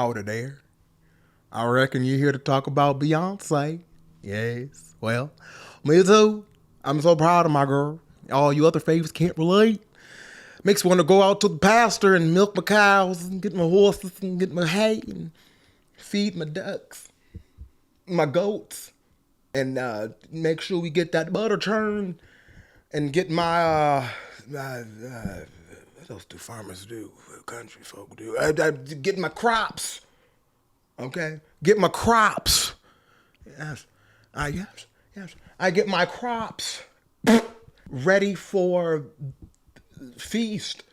Howdy there. I reckon you're here to talk about Beyonce. Yes, well, me too. I'm so proud of my girl. All you other favors can't relate. Makes me want to go out to the pasture and milk my cows and get my horses and get my hay and feed my ducks, my goats, and make sure we get that butter churn and get my, what else do farmers do? Country folk do? Get my crops, okay? Get my crops. Yes, yes. I get my crops ready for feast.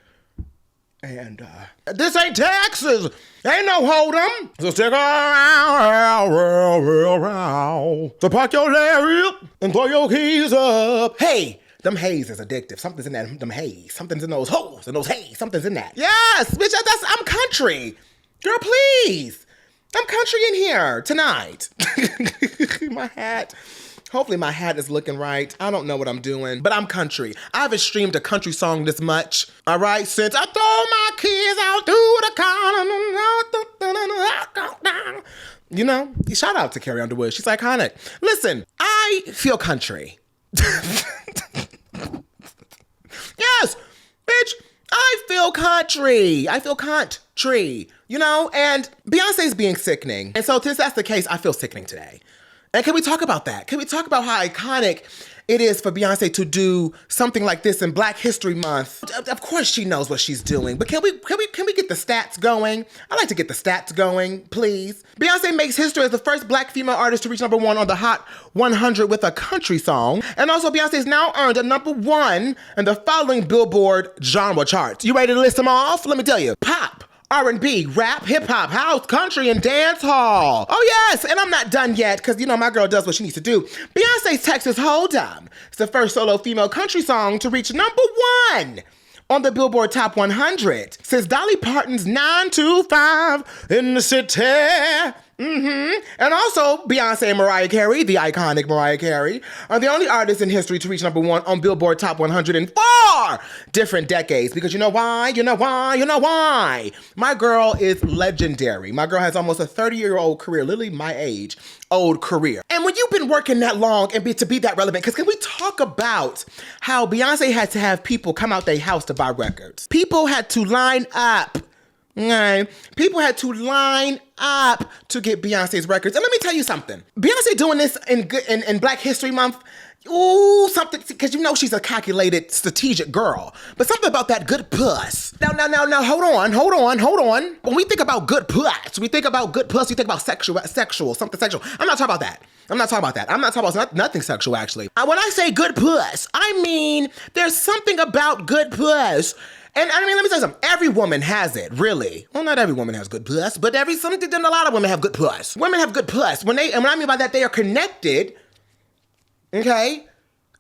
And this ain't Texas. Ain't no hold'em. So stick around. So park your lariat and throw your keys up. Hey, them haze is addictive. Something's in that, them haze. Something's in those holes and those haze. Something's in that. Yes, bitch, I'm country. Girl, please. I'm country in here tonight. My hat. Hopefully my hat is looking right. I don't know what I'm doing, but I'm country. I haven't streamed a country song this much, all right, since I throw my kids out through the corner. You know, shout out to Carrie Underwood. She's iconic. Listen, I feel country. Yes, bitch, I feel country. You know, and Beyonce's being sickening. And so since that's the case, I feel sickening today. And can we talk about that? Can we talk about how iconic it is for Beyonce to do something like this in Black History Month? Of course she knows what she's doing, but can we get the stats going? I'd like to get the stats going, please. Beyonce makes history as the first Black female artist to reach #1 on the Hot 100 with a country song. And also Beyonce's now earned a #1 in the following Billboard genre charts. You ready to list them off? Let me tell you. Pop, R&B, rap, hip-hop, house, country, and dance hall. Oh yes, and I'm not done yet, because you know my girl does what she needs to do. Beyonce's Texas Hold'em. It's the first solo female country song to reach #1 on the Billboard Top 100 since Dolly Parton's 925 in the city. And also, Beyonce and Mariah Carey, the iconic Mariah Carey, are the only artists in history to reach #1 on Billboard Top 100 in 4 different decades. Because you know why? My girl is legendary. My girl has almost a 30-year-old career, literally my age, old career. And when you've been working that long and to be that relevant, because can we talk about how Beyonce had to have people come out their house to buy records? People had to line up. Okay. People had to line up to get Beyonce's records. And let me tell you something. Beyonce doing this in Black History Month, ooh, something, because you know she's a calculated, strategic girl. But something about that good puss. Now, hold on. When we think about good puss, we think about sexual, something sexual. I'm not talking about that. I'm not talking about nothing sexual, actually. When I say good puss, I mean there's something about good puss. And I mean, let me tell you something. Every woman has it, really. Well, not every woman has good puss, but a lot of women have good puss. Women have good puss. And what I mean by that, they are connected, okay?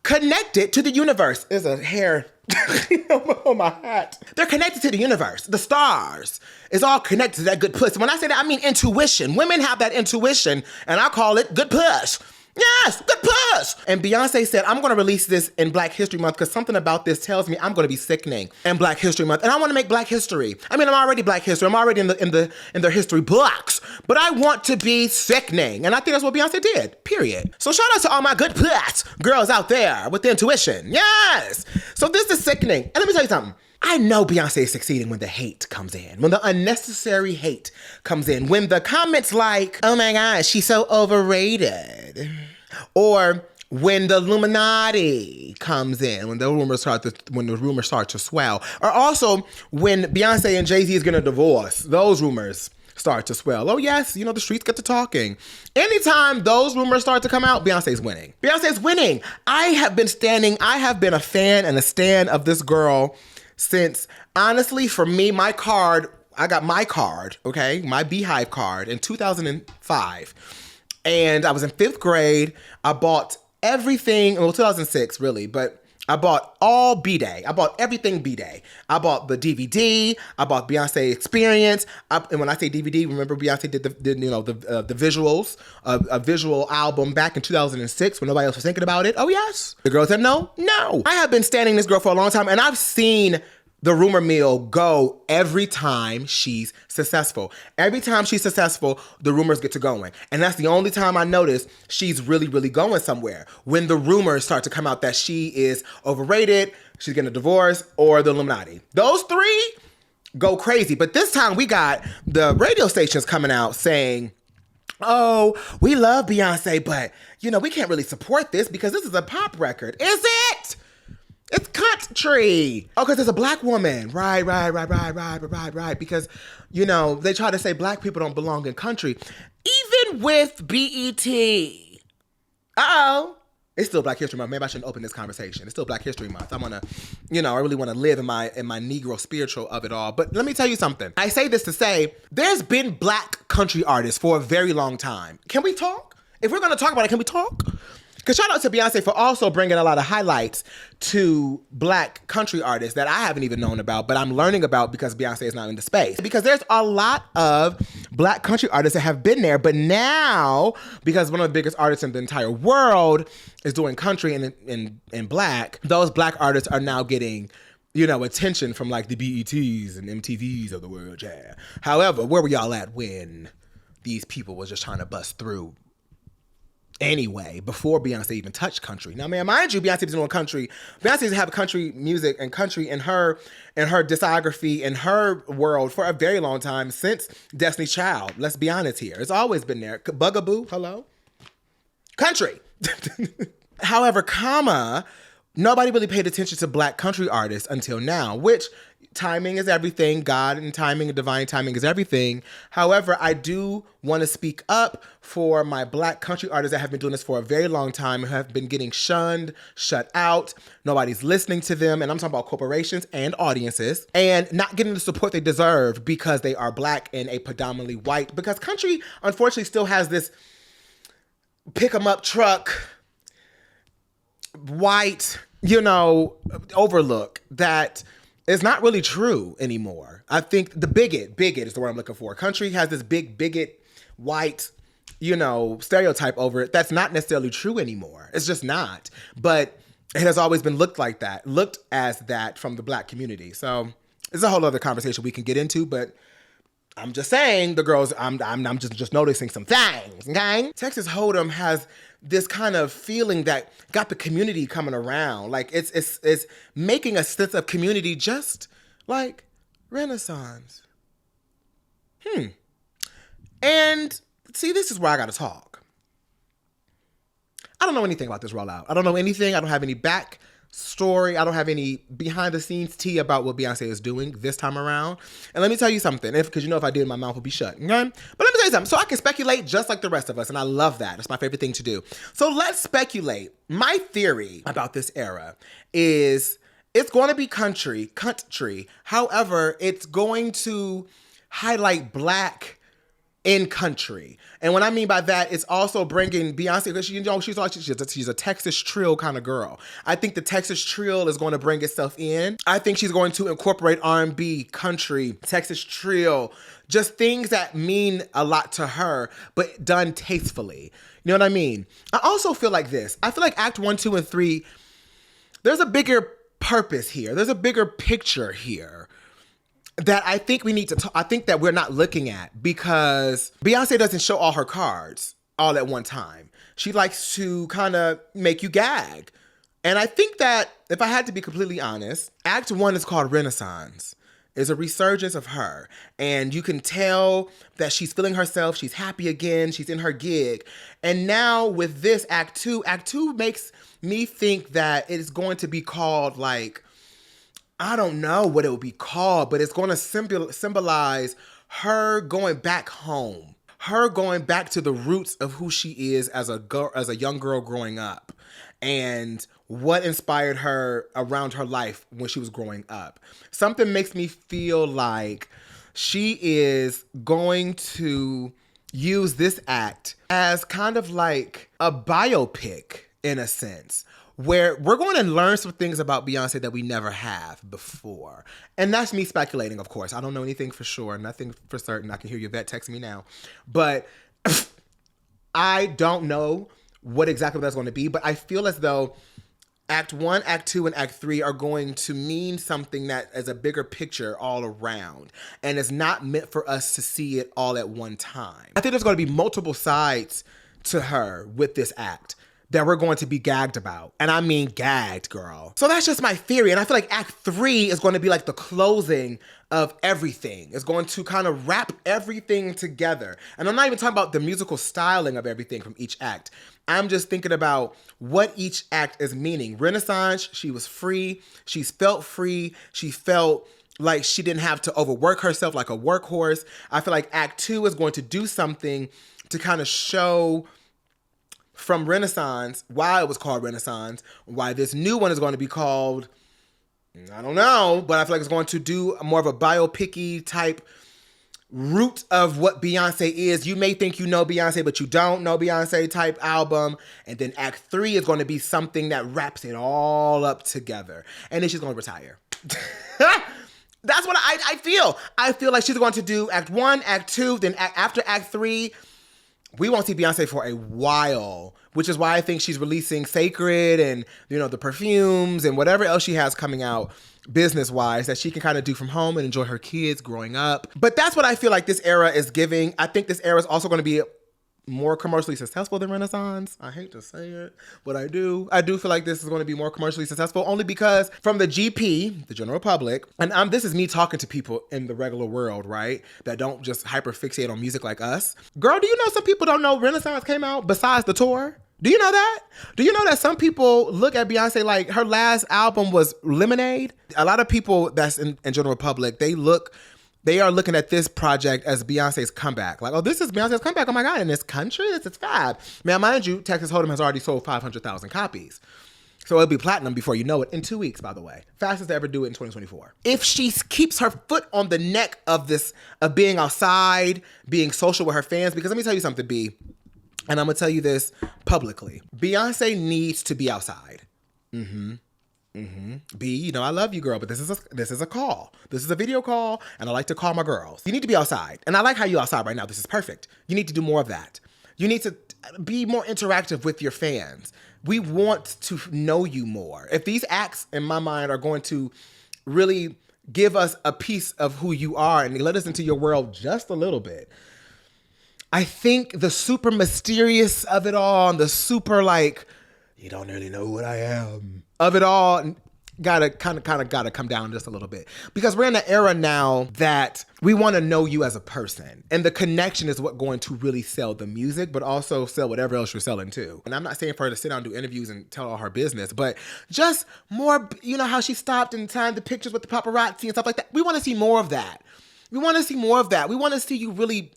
Connected to the universe. There's a hair on my hat. They're connected to the universe. The stars is all connected to that good puss. When I say that, I mean intuition. Women have that intuition, and I call it good puss. Yes, good puss. And Beyonce said, I'm going to release this in Black History Month because something about this tells me I'm going to be sickening in Black History Month. And I want to make Black history. I mean, I'm already Black history. I'm already in their history books. But I want to be sickening. And I think that's what Beyonce did, period. So shout out to all my good puss girls out there with the intuition. Yes. So this is sickening. And let me tell you something. I know Beyonce is succeeding when the hate comes in, when the unnecessary hate comes in, when the comments like, oh my gosh, she's so overrated, or when the Illuminati comes in, when the rumors start to swell, or also when Beyonce and Jay-Z is going to divorce, those rumors start to swell. Oh yes, you know, the streets get to talking. Anytime those rumors start to come out, Beyonce's winning. Beyonce's winning. I have been a fan and a stan of this girl since, honestly, for me, I got my card, okay, my Beehive card in 2005. And I was in 5th grade. I bought everything, well, 2006, really, but I bought all B-Day. I bought everything B-Day. I bought the DVD. I bought Beyonce Experience. And when I say DVD, remember Beyonce did the visuals, a visual album back in 2006 when nobody else was thinking about it. Oh yes. The girl said no. I have been standing this girl for a long time, and I've seen the rumor mill go every time she's successful. Every time she's successful, the rumors get to going. And that's the only time I notice she's really, really going somewhere. When the rumors start to come out that she is overrated, she's getting a divorce, or the Illuminati. Those three go crazy. But this time we got the radio stations coming out saying, oh, we love Beyonce, but, we can't really support this because this is a pop record. Is it? It's country. Oh, because it's a black woman. Right. Because, they try to say black people don't belong in country. Even with BET. Uh-oh. It's still Black History Month. Maybe I shouldn't open this conversation. It's still Black History Month. I want to, I really want to live in my Negro spiritual of it all. But let me tell you something. I say this to say, there's been black country artists for a very long time. Can we talk? If we're going to talk about it, can we talk? Because shout out to Beyonce for also bringing a lot of highlights to black country artists that I haven't even known about, but I'm learning about because Beyonce is not in the space. Because there's a lot of black country artists that have been there, but now, because one of the biggest artists in the entire world is doing country and black, those black artists are now getting, attention from like the BETs and MTVs of the world, yeah. However, where were y'all at when these people was just trying to bust through? Anyway, before Beyonce even touched country. Now, man, mind you, Beyonce's doing country. Beyonce's have country music and country in her discography, in her world for a very long time, since Destiny's Child. Let's be honest here. It's always been there. Bugaboo, hello? Country. However, nobody really paid attention to black country artists until now, which timing is everything. God and timing and divine timing is everything. However, I do want to speak up for my black country artists that have been doing this for a very long time, who have been getting shunned, shut out. Nobody's listening to them. And I'm talking about corporations and audiences, and not getting the support they deserve because they are black and a predominantly white. Because country, unfortunately, still has this pick 'em up truck, white, overlook that is not really true anymore. I think the bigot is the word I'm looking for. Country has this big bigot, white, stereotype over it that's not necessarily true anymore. It's just not. But it has always been looked as that from the black community. So it's a whole other conversation we can get into, but I'm just saying, the girls, I'm just noticing some things, okay? Texas Hold'em has this kind of feeling that got the community coming around. Like it's making a sense of community, just like Renaissance. And see, this is where I gotta talk. I don't know anything about this rollout. I don't know anything. I don't have any back story. I don't have any behind the scenes tea about what Beyonce is doing this time around. And let me tell you something, because if I did, my mouth would be shut, okay? But let me tell you something. So I can speculate just like the rest of us, and I love that. It's my favorite thing to do. So let's speculate. My theory about this era is it's going to be country. However, it's going to highlight black in country. And what I mean by that is also bringing Beyonce, because she's a Texas trill kind of girl. I think the Texas trill is going to bring itself in. I think she's going to incorporate R&B, country, Texas trill, just things that mean a lot to her, but done tastefully. You know what I mean? I also feel like this. I feel like Act 1, 2, and 3, there's a bigger purpose here. There's a bigger picture here that I think we need to I think that we're not looking at, because Beyonce doesn't show all her cards all at one time. She likes to kind of make you gag. And I think that, if I had to be completely honest, Act 1 is called Renaissance. It's a resurgence of her. And you can tell that she's feeling herself. She's happy again. She's in her gig. And now with this Act 2 makes me think that it is going to be called, like, I don't know what it would be called, but it's going to symbolize her going back home, her going back to the roots of who she is as a young girl growing up, and what inspired her around her life when she was growing up. Something makes me feel like she is going to use this act as kind of like a biopic, in a sense, where we're going to learn some things about Beyonce that we never have before. And that's me speculating, of course. I don't know anything for sure, nothing for certain. I can hear your vet text me now. But I don't know what exactly that's going to be, but I feel as though Act 1, Act 2, and Act 3 are going to mean something that is a bigger picture all around. And it's not meant for us to see it all at one time. I think there's going to be multiple sides to her with this act that we're going to be gagged about. And I mean gagged, girl. So that's just my theory. And I feel like Act 3 is going to be like the closing of everything. It's going to kind of wrap everything together. And I'm not even talking about the musical styling of everything from each act. I'm just thinking about what each act is meaning. Renaissance, she was free. She's felt free. She felt like she didn't have to overwork herself like a workhorse. I feel like Act 2 is going to do something to kind of show from Renaissance, why it was called Renaissance, why this new one is going to be called, I don't know, but I feel like it's going to do more of a biopic-y type root of what Beyonce is. You may think you know Beyonce, but you don't know Beyonce type album. And then Act 3 is going to be something that wraps it all up together. And then she's going to retire. That's what I feel. I feel like she's going to do Act 1, Act 2, then after Act 3, we won't see Beyonce for a while, which is why I think she's releasing Sacred and, you know, the perfumes and whatever else she has coming out business-wise that she can kind of do from home and enjoy her kids growing up. But that's what I feel like this era is giving. I think this era is also going to be more commercially successful than Renaissance. I hate to say it, but I do. I do feel like this is going to be more commercially successful only because from the GP, the general public, and this is me talking to people in the regular world, right? That don't just hyper fixate on music like us. Girl, do you know some people don't know Renaissance came out besides the tour? Do you know that? Do you know that some people look at Beyonce like her last album was Lemonade? A lot of people that's in general public, they are looking at this project as Beyonce's comeback. Like, oh, this is Beyonce's comeback. Oh my God, in this country? This is fab. Now, mind you, Texas Hold'em has already sold 500,000 copies. So it'll be platinum before you know it in 2 weeks, by the way. Fastest to ever do it in 2024. If she keeps her foot on the neck of this, of being outside, being social with her fans, because let me tell you something, B, and I'm gonna tell you this publicly. Beyonce needs to be outside. B, you know I love you, girl, but this is a call. This is a video call, and I like to call my girls. You need to be outside, and I like how you're outside right now. This is perfect. You need to do more of that. You need to be more interactive with your fans. We want to know you more. If these acts, in my mind, are going to really give us a piece of who you are and let us into your world just a little bit, I think the super mysterious of it all, and the super like, you don't really know what I am of it all, gotta come down just a little bit. Because we're in an era now that we want to know you as a person. And the connection is what going to really sell the music, but also sell whatever else you're selling too. And I'm not saying for her to sit down and do interviews and tell all her business, but just more, you know, how she stopped and signed the pictures with the paparazzi and stuff like that. We want to see more of that. We want to see more of that. We want to see you really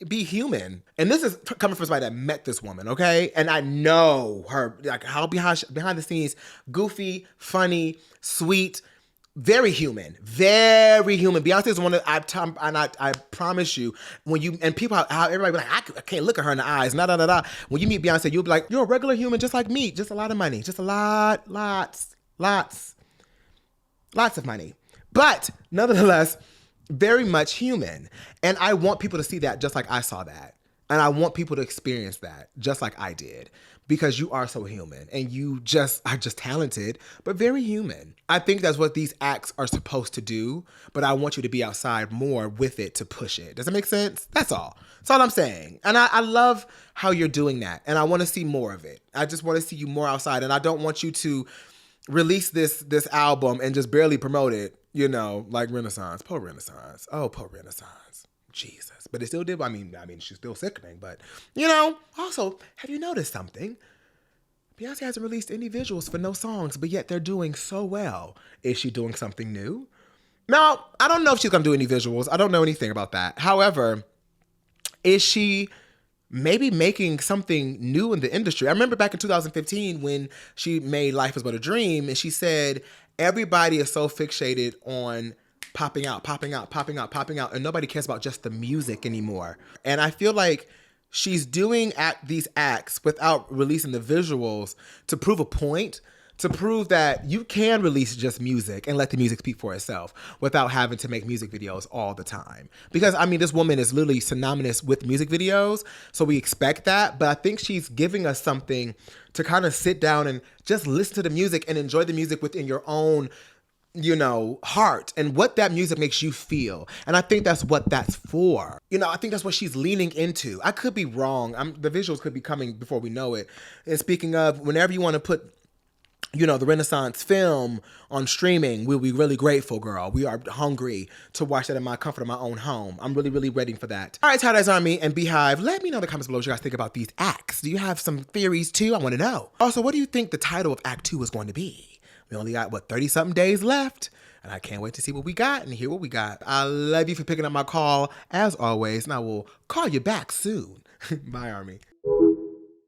be human. And this is coming from somebody that met this woman, okay? And I know her, like how behind the scenes, goofy, funny, sweet, very human, very human. Beyonce is one that I promise you, when you, and people, how everybody be like, I can't look at her in the eyes, When you meet Beyonce, you'll be like, you're a regular human just like me, just a lot of money, just a lots of money. But nonetheless, very much human. And I want people to see that just like I saw that. And I want people to experience that just like I did. Because you are so human and you are just talented, but very human. I think that's what these acts are supposed to do, but I want you to be outside more with it to push it. Does that make sense? That's all. That's all I'm saying. And I love how you're doing that. And I want to see more of it. I just want to see you more outside. And I don't want you to release this album and just barely promote it, you know, like Renaissance. Po Renaissance. Oh, Po Renaissance. Jesus. But it still did. I mean, she's still sickening. But, you know, also, have you noticed something? Beyonce hasn't released any visuals for no songs, but yet they're doing so well. Is she doing something new? Now, I don't know if she's going to do any visuals. I don't know anything about that. However, is she maybe making something new in the industry? I remember back in 2015 when she made Life Is But a Dream, and she said, everybody is so fixated on popping out, and nobody cares about just the music anymore. And I feel like she's doing these acts without releasing the visuals to prove a point, to prove that you can release just music and let the music speak for itself without having to make music videos all the time. Because, I mean, this woman is literally synonymous with music videos, so we expect that. But I think she's giving us something to kind of sit down and just listen to the music and enjoy the music within your own, you know, heart and what that music makes you feel. And I think that's what that's for. You know, I think that's what she's leaning into. I could be wrong. The visuals could be coming before we know it. And speaking of, whenever you want to put, you know, the Renaissance film on streaming, we'll be really grateful, girl. We are hungry to watch that in my comfort of my own home. I'm really, really waiting for that. All right, Tie-Dye's Army and Beehive, let me know in the comments below what you guys think about these acts. Do you have some theories too? I want to know. Also, what do you think the title of Act 2 is going to be? We only got, 30-something days left? And I can't wait to see what we got and hear what we got. I love you for picking up my call, as always, and I will call you back soon. Bye, Army.